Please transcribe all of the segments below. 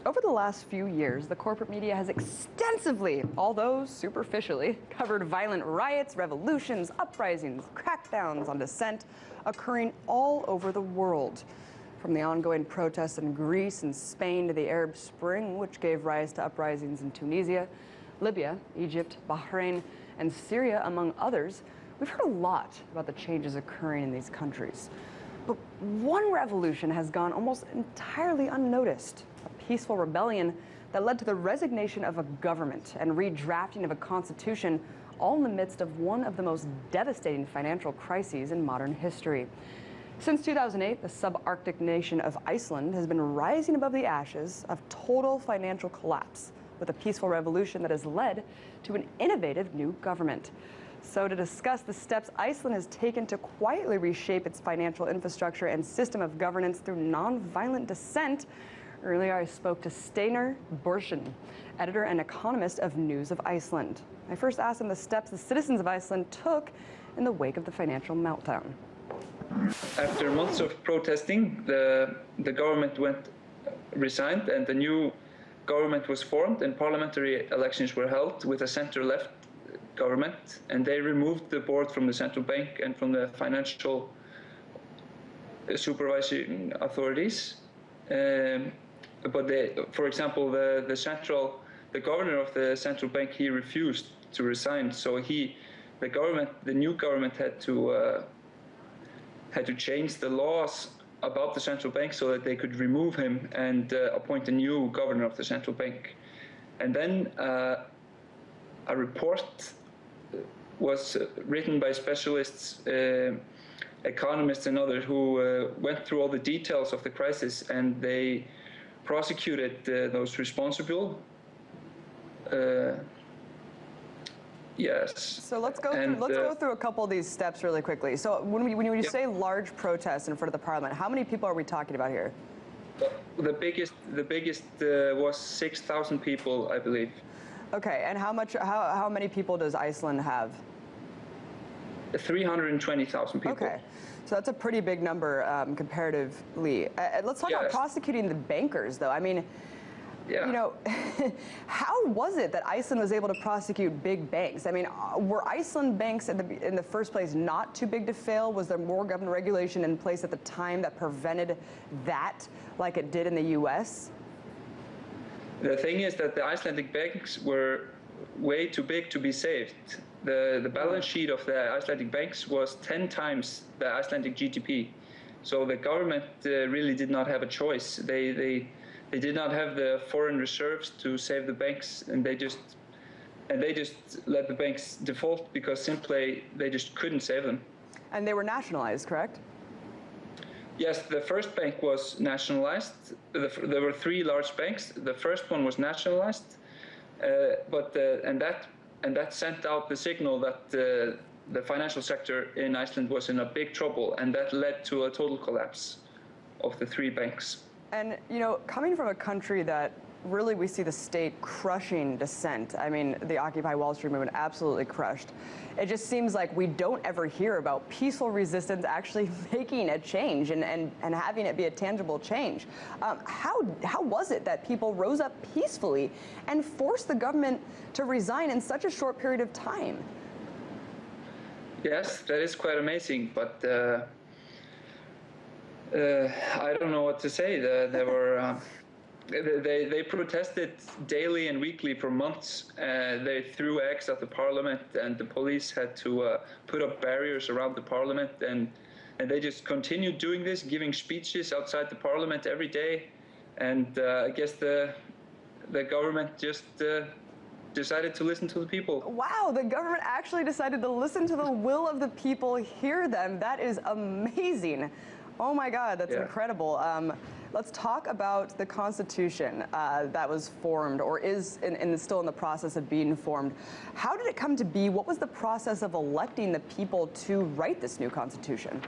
Over the last few years, the corporate media has extensively, although superficially, covered violent riots, revolutions, uprisings, crackdowns on dissent occurring all over the world. From the ongoing protests in Greece and Spain to the Arab Spring, which gave rise to uprisings in Tunisia, Libya, Egypt, Bahrain, and Syria, among others, we've heard a lot about the changes occurring in these countries. But one revolution has gone almost entirely unnoticed. A peaceful rebellion that led to the resignation of a government and redrafting of a constitution, all in the midst of one of the most devastating financial crises in modern history. Since 2008, the subarctic nation of Iceland has been rising above the ashes of total financial collapse with a peaceful revolution that has led to an innovative new government. So to discuss the steps Iceland has taken to quietly reshape its financial infrastructure and system of governance through nonviolent dissent, earlier I spoke to Steinar Bjornsson, editor and economist of News of Iceland. I first asked him the steps the citizens of Iceland took in the wake of the financial meltdown. After months of protesting, the government resigned and the new government was formed and parliamentary elections were held with a center-left government, and they removed the board from the central bank and from the financial supervising authorities. But for example, the governor of the central bank, he refused to resign. So the new government had to change the laws about the central bank so that they could remove him and appoint a new governor of the central bank. And then a report was written by specialists, economists and others who went through all the details of the crisis, and they prosecuted those responsible. Yes. So let's go through a couple of these steps really quickly. So when you say large protests in front of the parliament, how many people are we talking about here? The biggest was 6,000 people, I believe. Okay, and how many people does Iceland have? 320,000 people. Okay, so that's a pretty big number comparatively. Let's talk about prosecuting the bankers, though. I mean, you know, how was it that Iceland was able to prosecute big banks? I mean, were Iceland banks in the first place not too big to fail? Was there more government regulation in place at the time that prevented that, like it did in the U.S.? The thing is that the Icelandic banks were way too big to be saved. The balance sheet of the Icelandic banks was 10 times the Icelandic GDP. So the government really did not have a choice. They did not have the foreign reserves to save the banks, and they just let the banks default because simply they just couldn't save them. And they were nationalized, correct? Yes, the first bank was nationalized. There were 3 large banks. The first one was nationalized, and that sent out the signal that the financial sector in Iceland was in a big trouble, and that led to a total collapse of the 3 banks. And, you know, coming from a country that really we see the state crushing dissent, I mean, the Occupy Wall Street movement absolutely crushed. It just seems like we don't ever hear about peaceful resistance actually making a change and having it be a tangible change. How was it that people rose up peacefully and forced the government to resign in such a short period of time? Yes, that is quite amazing, but I don't know what to say. They protested daily and weekly for months. They threw eggs at the parliament, and the police had to put up barriers around the parliament, and they just continued doing this, giving speeches outside the parliament every day. And I guess the government just decided to listen to the people. Wow, the government actually decided to listen to the will of the people, hear them. That is amazing. Oh my God, that's incredible. Let's talk about the Constitution that was formed or is still in the process of being formed. How did it come to be? What was the process of electing the people to write this new Constitution?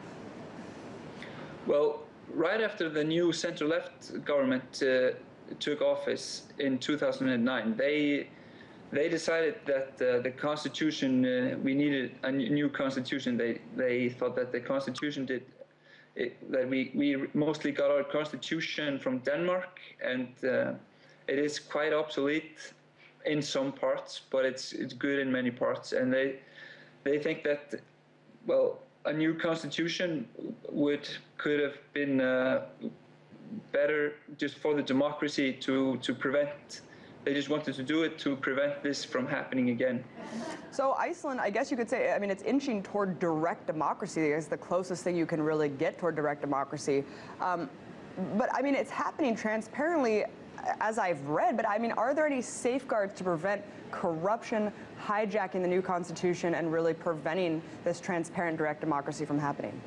Well, right after the new center-left government took office in 2009, they decided that the Constitution, we needed a new Constitution. They thought that the Constitution that we mostly got our Constitution from Denmark, and it is quite obsolete in some parts, but it's good in many parts. And they think that, well, a new constitution could have been better just for the democracy to prevent. They just wanted to do it to prevent this from happening again. So Iceland, I guess you could say, I mean, it's inching toward direct democracy. It's the closest thing you can really get toward direct democracy. But I mean, it's happening transparently, as I've read, but I mean, are there any safeguards to prevent corruption, hijacking the new constitution, and really preventing this transparent direct democracy from happening?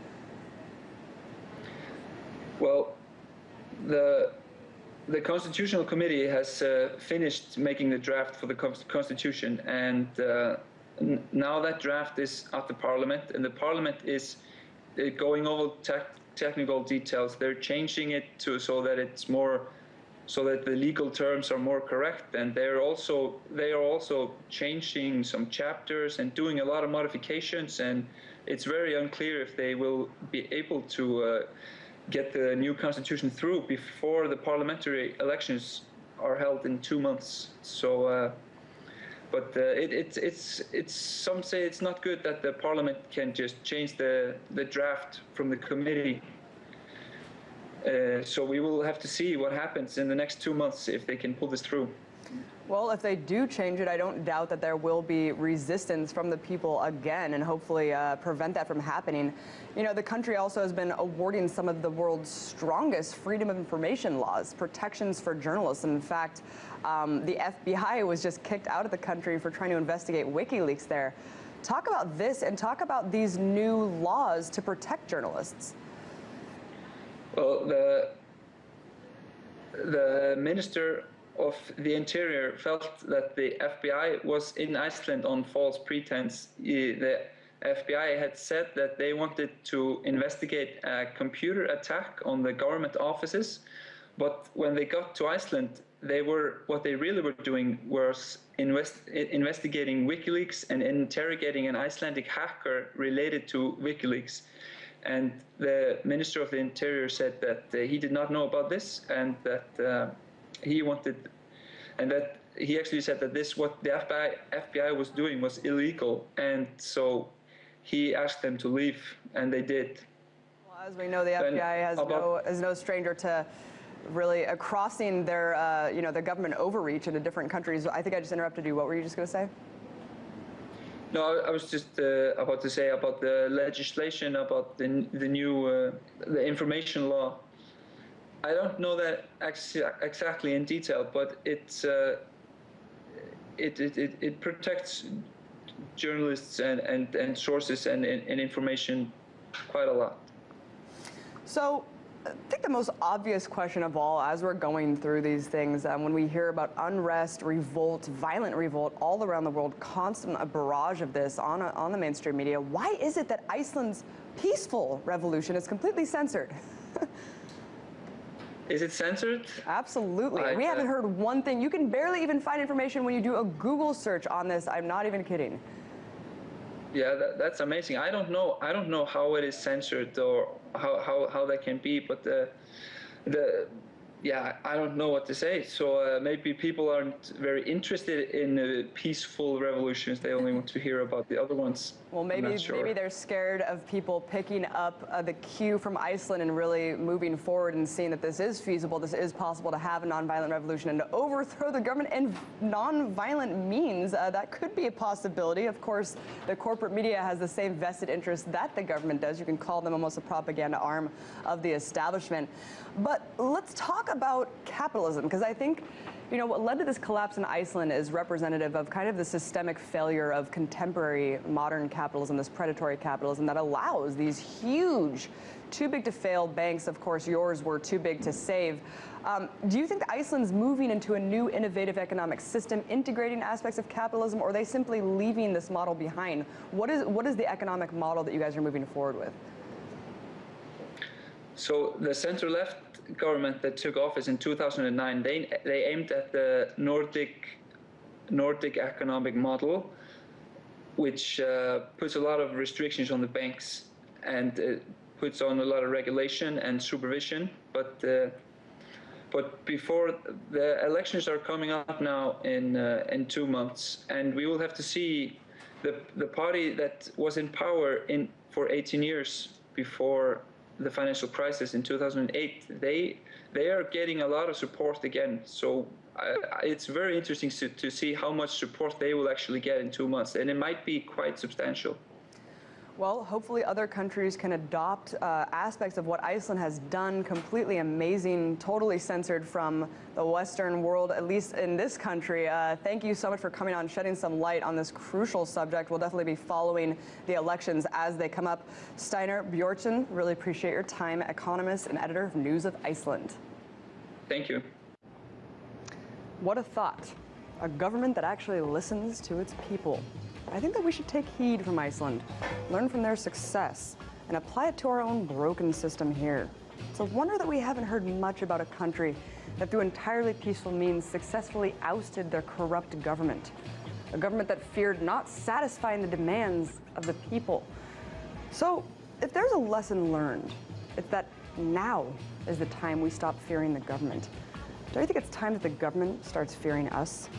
Well, the Constitutional Committee has finished making the draft for the Constitution, and now that draft is at the Parliament, and the Parliament is going over technical details. They're changing it so that it's more, so that the legal terms are more correct, and they are also changing some chapters and doing a lot of modifications, and it's very unclear if they will be able to get the new constitution through before the parliamentary elections are held in 2 months. So, but it's some say it's not good that the parliament can just change the draft from the committee. So we will have to see what happens in the next 2 months if they can pull this through. Well, if they do change it, I don't doubt that there will be resistance from the people again, and hopefully prevent that from happening. You know, the country also has been awarding some of the world's strongest freedom of information laws, protections for journalists. And in fact, the FBI was just kicked out of the country for trying to investigate WikiLeaks there. Talk about this and talk about these new laws to protect journalists. Well, the Minister of the Interior felt that the FBI was in Iceland on false pretense. The FBI had said that they wanted to investigate a computer attack on the government offices, but when they got to Iceland, what they really were doing was investigating WikiLeaks and interrogating an Icelandic hacker related to WikiLeaks. And the Minister of the Interior said that he did not know about this, and that he wanted, and that he actually said that what the FBI was doing was illegal, and so he asked them to leave, and they did. Well, as we know, the FBI is no stranger to really crossing their their government overreach into different countries. I think I just interrupted you. What were you just going to say? No, I was just about to say about the legislation, about the new the information law. I don't know that exactly in detail, but it protects journalists and sources and information quite a lot. So I think the most obvious question of all, as we're going through these things, when we hear about unrest, revolt, violent revolt all around the world, constant a barrage of this on the mainstream media, why is it that Iceland's peaceful revolution is completely censored? Is it censored? Absolutely. We haven't heard one thing. You can barely even find information when you do a Google search on this. I'm not even kidding. Yeah, that's amazing. I don't know how it is censored or how that can be, but yeah, I don't know what to say. So maybe people aren't very interested in peaceful revolutions. They only want to hear about the other ones. Well, maybe they're scared of people picking up the cue from Iceland and really moving forward and seeing that this is feasible, this is possible to have a nonviolent revolution and to overthrow the government in nonviolent means. That could be a possibility. Of course, the corporate media has the same vested interest that the government does. You can call them almost a propaganda arm of the establishment. But let's talk about capitalism, because I think, you know, what led to this collapse in Iceland is representative of kind of the systemic failure of contemporary modern capitalism, this predatory capitalism that allows these huge, too big to fail banks. Of course, yours were too big to save. Do you think that Iceland's moving into a new innovative economic system, integrating aspects of capitalism, or are they simply leaving this model behind? What is the economic model that you guys are moving forward with? So the center-left government that took office in 2009, they aimed at the Nordic economic model, which puts a lot of restrictions on the banks and puts on a lot of regulation and supervision. But But before the elections are coming up now in 2 months, and we will have to see the party that was in power for 18 years before the financial crisis in 2008, they are getting a lot of support again. So it's very interesting to see how much support they will actually get in 2 months, and it might be quite substantial. Well, hopefully other countries can adopt aspects of what Iceland has done, completely amazing, totally censored from the Western world, at least in this country. Thank you so much for coming on, shedding some light on this crucial subject. We'll definitely be following the elections as they come up. Steinar Bjornsson, really appreciate your time, economist and editor of News of Iceland. Thank you. What a thought. A government that actually listens to its people. I think that we should take heed from Iceland, learn from their success, and apply it to our own broken system here. It's a wonder that we haven't heard much about a country that through entirely peaceful means successfully ousted their corrupt government. A government that feared not satisfying the demands of the people. So, if there's a lesson learned, it's that now is the time we stop fearing the government. Don't you think it's time that the government starts fearing us?